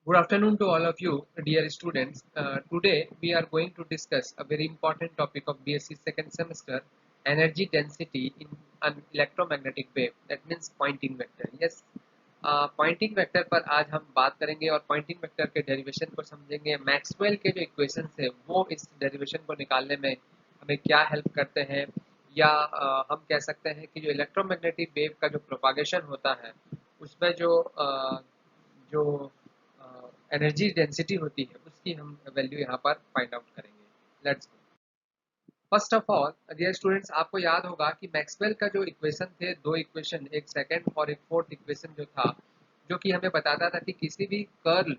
Good afternoon to all of you, dear students. Today we are going to discuss a very important topic of BSc second semester, energy density in an electromagnetic wave. That means Poynting vector. Yes, Poynting vector पर आज हम बात करेंगे और Poynting vector के derivation को समझेंगे। Maxwell के जो इक्वेशन है वो इस डेरिवेशन को निकालने में हमें क्या हेल्प करते हैं, या हम कह सकते हैं कि जो इलेक्ट्रोमैग्नेटिक वेव का जो प्रोपागेशन होता है उसमें जो एनर्जी डेंसिटी होती है उसकी हम वैल्यू यहाँ पर फाइंड आउट करेंगे। Let's first of all dear students, आपको याद होगा कि मैक्सवेल का जो इक्वेशन थे, दो इक्वेशन, एक सेकंड और एक फोर्थ इक्वेशन जो था, जो कि हमें बताता था कि किसी भी कर्ल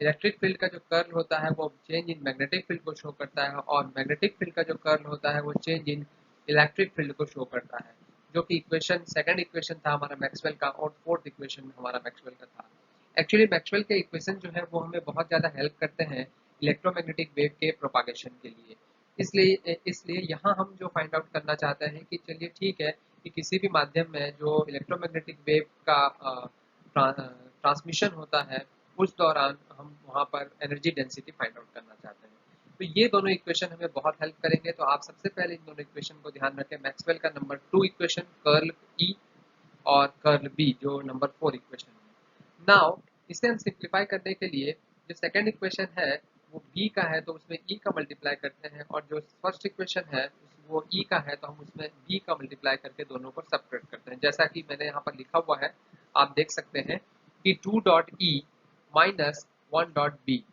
इलेक्ट्रिक फील्ड का जो कर्ल होता है वो चेंज इन मैग्नेटिक फील्ड को शो करता है, और मैग्नेटिक फील्ड का जो कर्ल होता है वो चेंज इन इलेक्ट्रिक फील्ड को शो करता है, जो कि इक्वेशन सेकंड इक्वेशन था हमारा मैक्सवेल का, और फोर्थ इक्वेशन हमारा मैक्सवेल का था। एक्चुअली मैक्सवेल के इक्वेशन जो है वो हमें बहुत ज़्यादा हेल्प करते हैं इलेक्ट्रोमैग्नेटिक वेव के प्रोपागेशन के लिए। इसलिए यहाँ हम जो फाइंड आउट करना चाहते हैं कि चलिए ठीक है कि किसी भी माध्यम में जो इलेक्ट्रोमैग्नेटिक वेव का ट्रांसमिशन होता है उस दौरान हम वहाँ पर एनर्जी डेंसिटी फाइंड आउट करना चाहते हैं। तो ये दोनों इक्वेशन हमें बहुत हेल्प करेंगे। तो आप सबसे पहले इन दोनों इक्वेशन को ध्यान रखें। मैक्सवेल का नंबर 2 इक्वेशन कर्ल ई और कर्ल बी जो नंबर 4 इक्वेशन है। नाउ इसे हम सिंप्लीफाई करने के लिए जो सेकेंड इक्वेशन है वो बी का है तो उसमें ई का मल्टीप्लाई करते हैं, और जो फर्स्ट इक्वेशन है वो ई का है तो हम उसमें बी का मल्टीप्लाई करके दोनों को सबट्रैक्ट करते हैं। जैसा कि मैंने यहाँ पर लिखा हुआ है, आप देख सकते हैं कि 2 dot E minus 1 dot B.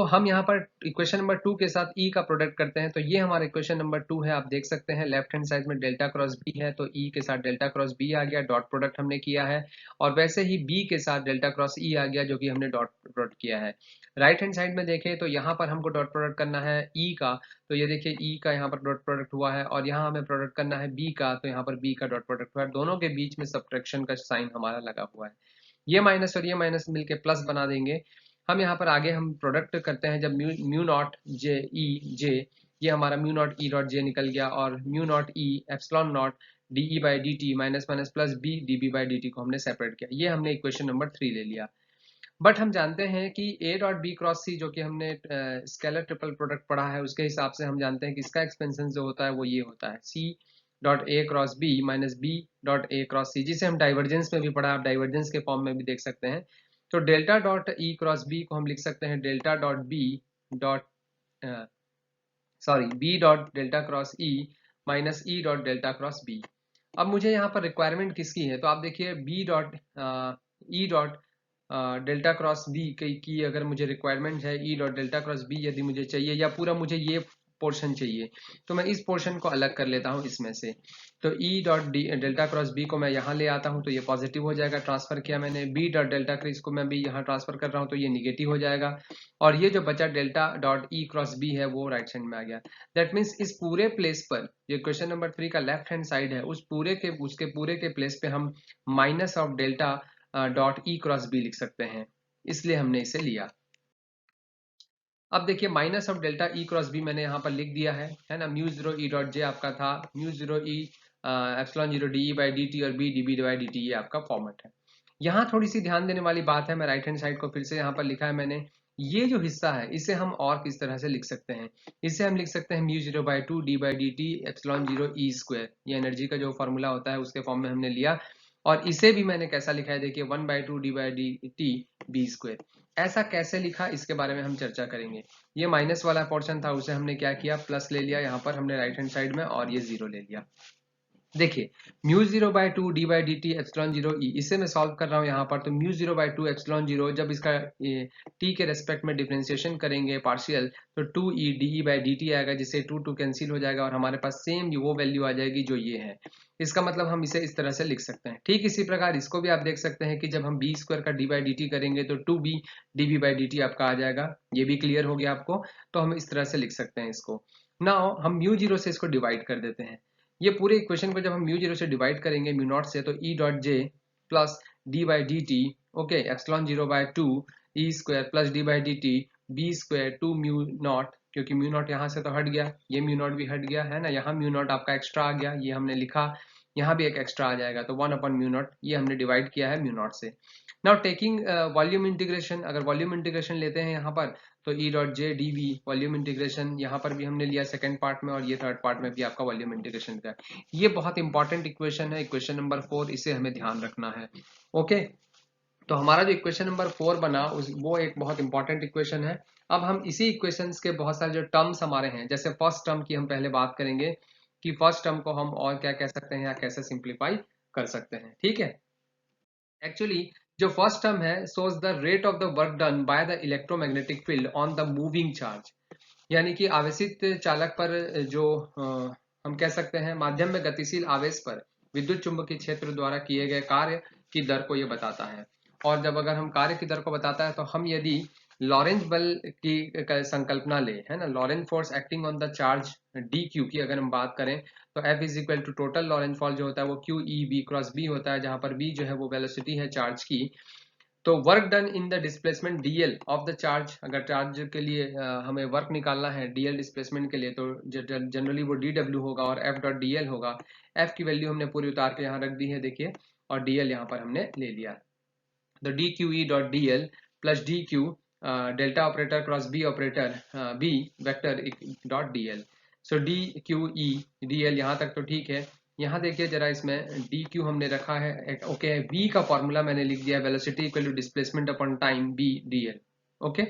हम यहाँ पर इक्वेशन नंबर 2 के साथ ई का प्रोडक्ट करते हैं, तो ये हमारा इक्वेशन नंबर 2 है। आप देख सकते हैं लेफ्ट हैंड साइड में डेल्टा क्रॉस बी है, तो ई के साथ डेल्टा क्रॉस बी आ गया, डॉट प्रोडक्ट हमने किया है। और वैसे ही बी के साथ डेल्टा क्रॉस ई आ गया, जो कि हमने डॉट प्रोडक्ट किया है। राइट हैंड साइड में देखें तो यहाँ पर हमको डॉट प्रोडक्ट करना है ई का, तो ये देखिए ई का यहाँ पर डॉट प्रोडक्ट हुआ है, और यहाँ हमें प्रोडक्ट करना है बी का, तो यहाँ पर बी का डॉट प्रोडक्ट हुआ है। दोनों के बीच में सब्ट्रैक्शन का साइन हमारा लगा हुआ है। ये माइनस और ये माइनस मिलके प्लस बना देंगे। हम यहाँ पर आगे हम प्रोडक्ट करते हैं, जब म्यू नॉट जे ई जे, ये हमारा mu naught E dot J निकल गया, और mu naught E epsilon naught D E by D T minus minus plus B D B by D T को हमने सेपरेट किया। ये हमने इक्वेशन नंबर 3 ले लिया। बट हम जानते हैं कि ए डॉट बी क्रॉस सी, जो कि हमने स्केलर ट्रिपल प्रोडक्ट पढ़ा है, उसके हिसाब से हम जानते हैं कि इसका एक्सपेंशन जो होता है वो ये होता है C dot A cross B minus B dot A cross C, जिसे हम डाइवर्जेंस में भी पढ़ा, आप डाइवर्जेंस के फॉर्म में भी देख सकते हैं। तो delta dot E cross B को हम लिख सकते हैं delta dot B dot B dot delta cross E minus E dot delta cross B. अब मुझे यहाँ पर रिक्वायरमेंट किसकी है, तो आप देखिए B dot E dot delta cross B की अगर मुझे रिक्वायरमेंट है, E dot delta cross B यदि मुझे चाहिए, या पूरा मुझे ये पोर्शन चाहिए, तो मैं इस पोर्शन को अलग कर लेता हूँ इसमें से। तो E dot delta cross B को मैं यहाँ ले आता हूँ, तो ये पॉजिटिव हो जाएगा, ट्रांसफर किया मैंने। बी डॉट डेल्टा क्रॉस को मैं भी यहाँ ट्रांसफर कर रहा हूँ, तो ये निगेटिव हो जाएगा। और ये जो बचा delta dot E cross B है वो राइट साइड में आ गया। दैट मीन्स इस पूरे प्लेस पर, जो क्वेश्चन नंबर 3 का लेफ्ट हैंड साइड है, उसके पूरे के प्लेस पे हम minus of delta dot E cross B लिख सकते हैं, इसलिए हमने इसे लिया। अब देखिए minus of delta E cross B मैंने यहाँ पर लिख दिया है ना। Mu zero E dot J आपका था mu zero E epsilon zero D E by D T, और B D B by D T, ये आपका फॉर्मेट है। यहाँ थोड़ी सी ध्यान देने वाली बात है, मैं राइट हैंड साइड को फिर से यहाँ पर लिखा है मैंने। ये जो हिस्सा है इसे हम और किस तरह से लिख सकते हैं, इसे हम लिख सकते हैं mu zero by two D by D T epsilon zero E square. ये एनर्जी का जो फॉर्मूला होता है उसके फॉर्म में हमने लिया, और इसे भी मैंने कैसा लिखा है, देखिए 1/2 D by D T B square. ऐसा कैसे लिखा इसके बारे में हम चर्चा करेंगे। ये माइनस वाला पोर्शन था, उसे हमने क्या किया, प्लस ले लिया यहाँ पर हमने राइट हैंड साइड में, और ये जीरो ले लिया। देखिए mu zero by two D by D T epsilon zero E, इसे मैं सॉल्व कर रहा हूँ यहाँ पर। तो mu zero by two epsilon zero, जब इसका टी के रेस्पेक्ट में डिफरेंशिएशन करेंगे पार्शियल, तो two E D E by D T आएगा, जिससे टू टू कैंसिल हो जाएगा, और हमारे पास सेम वो वैल्यू आ जाएगी जो ये है। इसका मतलब हम इसे इस तरह से लिख सकते हैं। ठीक इसी प्रकार इसको भी आप देख सकते हैं कि जब हम बी स्क्वायर का डी बाई डी टी करेंगे तो two B D B by D T आपका आ जाएगा। ये भी क्लियर हो गया आपको, तो हम इस तरह से लिख सकते हैं इसको। नाउ हम म्यू जीरो से इसको डिवाइड कर देते हैं। ये पूरे इक्वेशन को जब हम म्यू जीरो से डिवाइड करेंगे म्यू नॉट से, तो E dot J plus D by D T, okay, epsilon zero by two E square plus D by D T B square two mu naught, क्योंकि mu naught यहाँ से तो हट गया, ये म्यू नॉट भी हट गया है ना, यहाँ म्यू नॉट आपका एक्स्ट्रा आ गया, ये हमने लिखा। यहाँ भी एक एक्स्ट्रा आ जाएगा, तो 1/μ0 ये हमने डिवाइड किया है μ0 से। नाउ टेकिंग वॉल्यूम इंटीग्रेशन, अगर वॉल्यूम इंटीग्रेशन लेते हैं यहाँ पर तो ई डॉट जे डी वी वॉल्यूम इंटीग्रेशन यहाँ पर भी हमने लिया सेकंड पार्ट में, और ये थर्ड पार्ट में भी आपका वॉल्यूम इंटीग्रेशन का। ये बहुत इंपॉर्टेंट इक्वेशन है, इक्वेशन नंबर 4, इसे हमें ध्यान रखना है। ओके, तो हमारा जो इक्वेशन नंबर 4 बना वो एक बहुत इंपॉर्टेंट इक्वेशन है। अब हम इसी इक्वेशंस के बहुत सारे जो टर्म्स हमारे हैं, जैसे फर्स्ट टर्म की हम पहले बात करेंगे कि फर्स्ट टर्म को हम और क्या कह सकते हैं या कैसे सिंप्लीफाई कर सकते हैं। ठीक है, एक्चुअली जो फर्स्ट टर्म है, shows the rate of the work done by the electromagnetic field on the moving charge, यानी कि आवेशित चालक पर जो हम कह सकते हैं माध्यम में गतिशील आवेश पर विद्युत चुंबकीय क्षेत्र द्वारा किए गए कार्य की दर को ये बताता है। और जब अगर हम कार्य की दर को बताता है तो हम यदि लॉरेंज बल की संकल्पना ले, है ना, Lorentz force acting on the charge D Q की अगर हम बात करें तो F is equal to total Lorentz force जो होता है वो Q E B cross B होता है, जहां पर बी जो है वो वेलोसिटी है चार्ज की। तो work done in the displacement DL of the charge, अगर चार्ज के लिए हमें वर्क निकालना है डीएल डिस्प्लेसमेंट के लिए तो जनरली वो डीडब्ल्यू होगा और एफ डॉट डीएल होगा। एफ की वैल्यू हमने पूरी उतार के यहाँ रख दी है, देखिए, और डीएल यहाँ पर हमने ले लिया। तो D Q E dot D L plus D Q delta operator cross B operator B vector dot D L. So D Q E D L यहाँ तक तो ठीक है। यहाँ देखिए जरा, इसमें डी क्यू हमने रखा है, ओके, बी का फॉर्मूला मैंने लिख दिया, velocity equal to displacement upon time B D L. Okay,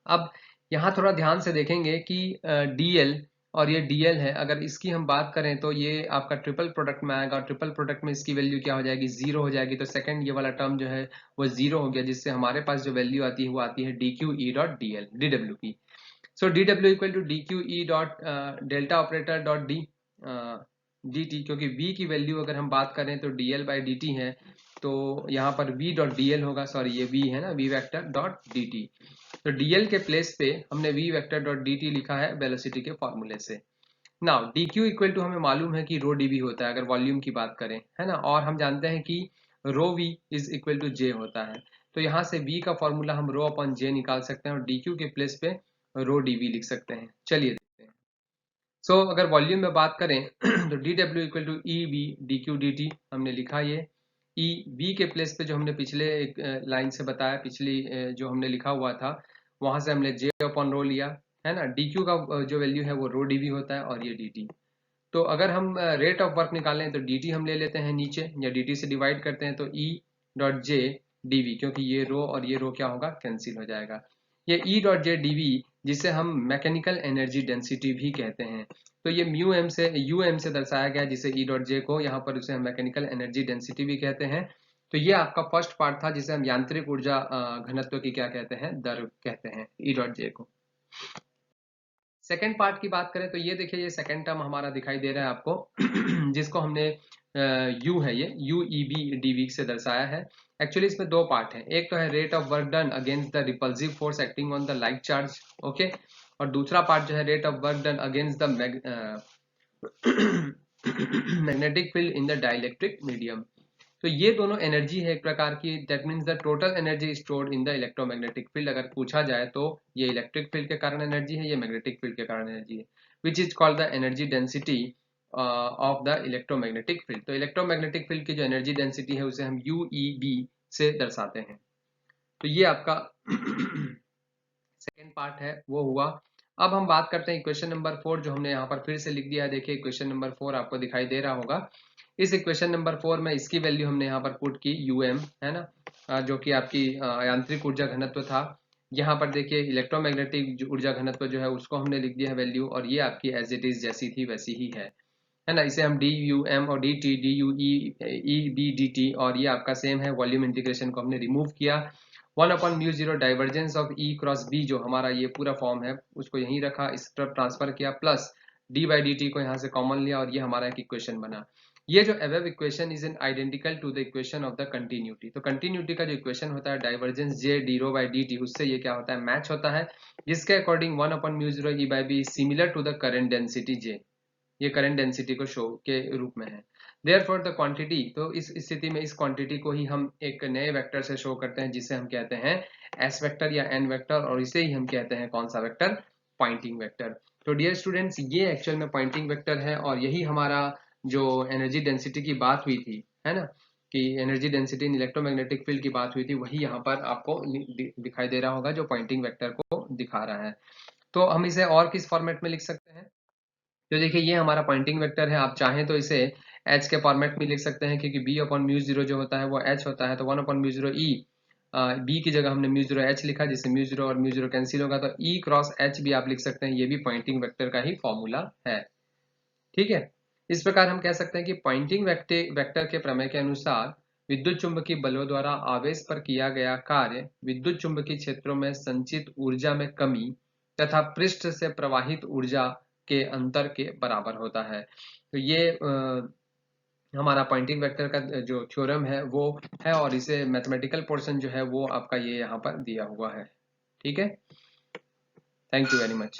अब यहाँ थोड़ा ध्यान से देखेंगे कि डी एल और ये dl है, अगर इसकी हम बात करें तो ये आपका ट्रिपल प्रोडक्ट में आएगा, और ट्रिपल प्रोडक्ट में इसकी वैल्यू क्या हो जाएगी, 0 हो जाएगी। तो सेकंड ये वाला टर्म जो है वो 0 हो गया, जिससे हमारे पास जो वैल्यू आती है वो आती है D Q E dot D L D W की। So D W equal to D Q E dot delta operator dot D D T, क्योंकि v की वैल्यू अगर हम बात करें तो dl बाई डी टी है, तो यहाँ पर v डॉट डी एल होगा, सॉरी ये v है ना, v vector dot D T. तो dl के प्लेस पे हमने v vector dot D T लिखा है वेलोसिटी के फॉर्मूले से। नाउ dq इक्वल टू हमें मालूम है कि रो dv होता है अगर वॉल्यूम की बात करें, है ना, और हम जानते हैं कि rho v is equal to j होता है। तो यहाँ से v का फॉर्मूला हम रो अपॉन j निकाल सकते हैं और dq के प्लेस पे रो dv लिख सकते हैं। चलिए देखते हैं। सो अगर वॉल्यूम में बात करें तो dw equal to E V D Q D T हमने लिखा, ये ई वी के प्लेस पे जो हमने पिछले एक लाइन से बताया, पिछली जो हमने लिखा हुआ था वहां से हमने j अपॉन रो लिया, है ना। dq का जो वैल्यू है वो रो dv होता है और ये dt। तो अगर हम रेट ऑफ वर्क निकालें तो dt हम ले लेते हैं नीचे, या dt से डिवाइड करते हैं तो e डॉट जे dv, क्योंकि ये रो और ये रो क्या होगा, कैंसिल हो जाएगा। ये e डॉट जे dv जिसे हम मैकेनिकल एनर्जी डेंसिटी भी कहते हैं, तो ये म्यू एम से यू एम से दर्शाया गया, जिसे ई डॉट जे को यहाँ पर उसे हम मैकेनिकल एनर्जी डेंसिटी भी कहते हैं। तो ये आपका फर्स्ट पार्ट था जिसे हम यांत्रिक ऊर्जा घनत्व की क्या कहते हैं, दर कहते हैं, ई डॉट जे को। सेकेंड पार्ट की बात करें तो ये देखिए, ये सेकेंड टर्म हमारा दिखाई दे रहा है आपको जिसको हमने यू है, ये U E B D V से दर्शाया है। एक्चुअली इसमें दो पार्ट है, एक तो है rate of work done against the repulsive force acting on the like charge, okay, और दूसरा पार्ट जो है rate of work done against the magnetic field in the dielectric medium. तो ये दोनों एनर्जी है एक प्रकार की, that means the total energy stored in the electromagnetic field. अगर पूछा जाए तो ये इलेक्ट्रिक फील्ड के कारण एनर्जी है, ये मैग्नेटिक फील्ड के कारण एनर्जी है, which is called the energy density of the electromagnetic field. तो इलेक्ट्रोमैग्नेटिक फील्ड की जो एनर्जी डेंसिटी है उसे हम यू ई बी से दर्शाते हैं। तो ये आपका सेकेंड पार्ट है वो हुआ। अब हम बात करते हैं इक्वेशन नंबर 4 जो हमने यहाँ पर फिर से लिख दिया है। देखिए इक्वेशन नंबर 4 आपको दिखाई दे रहा होगा। इस इक्वेशन नंबर 4 में इसकी वैल्यू हमने यहाँ पर पुट की यूएम, है ना, जो कि आपकी यांत्रिक ऊर्जा घनत्व था। यहाँ पर देखिए इलेक्ट्रोमैग्नेटिक ऊर्जा घनत्व जो है उसको हमने लिख दिया है वैल्यू, और ये आपकी एज इट इज जैसी थी वैसी ही है ना। इसे हम डी यू एम और D T D U E B D T, और ये आपका सेम है। वॉल्यूम इंटीग्रेशन को हमने रिमूव किया, 1/μ0 divergence of E cross B जो हमारा ये पूरा फॉर्म है उसको यहीं रखा, इस तरफ ट्रांसफर किया, plus D by D T को यहाँ से कॉमन लिया, और ये हमारा एक इक्वेशन बना। ये जो above equation is in identical to the equation of the continuity. तो कंटिन्यूटी का जो इक्वेशन होता है divergence J D rho by D T, उससे ये क्या होता है, मैच होता है, जिसके according 1/μ0 E by B similar to the current density J, ये करंट डेंसिटी को शो के रूप में है। देयरफॉर द क्वांटिटी, तो इस स्थिति में इस क्वांटिटी को ही हम एक नए वेक्टर से शो करते हैं जिसे हम कहते हैं एस वेक्टर या एन वेक्टर, और इसे ही हम कहते हैं कौन सा वेक्टर, पॉइंटिंग वेक्टर। तो डियर स्टूडेंट्स ये एक्चुअल में पॉइंटिंग वेक्टर है, और यही हमारा जो एनर्जी डेंसिटी की बात हुई थी, है ना, कि energy density in electromagnetic field की बात हुई थी, वही यहाँ पर आपको दिखाई दे रहा होगा जो पॉइंटिंग वेक्टर को दिखा रहा है। तो हम इसे और किस फॉर्मेट में लिख सकते हैं? तो देखिए ये हमारा पॉइंटिंग वेक्टर है, आप चाहें तो इसे एच के फॉर्मेट में लिख सकते हैं, क्योंकि बी अपॉन म्यू जीरो जो होता है वो एच होता है, तो 1/म्यू जीरो ई, बी की जगह हमने म्यू जीरो एच लिखा, जिससे म्यू जीरो और म्यू जीरो कैंसिल होगा, तो ई क्रॉस एच भी आप लिख सकते हैं, ये भी पॉइंटिंग वेक्टर का ही फॉर्मूला है। ठीक है, इस प्रकार हम कह सकते हैं कि पॉइंटिंग वेक्टर के प्रमेय के अनुसार विद्युत चुंबकीय बलों द्वारा आवेश पर किया गया कार्य विद्युत चुंबकीय क्षेत्रों में संचित ऊर्जा में कमी तथा पृष्ठ से प्रवाहित ऊर्जा के अंतर के बराबर होता है। तो ये हमारा पॉइंटिंग वेक्टर का जो थ्योरम है वो है, और इसे मैथमेटिकल पोर्शन जो है वो आपका ये यहाँ पर दिया हुआ है। ठीक है, थैंक यू वेरी मच।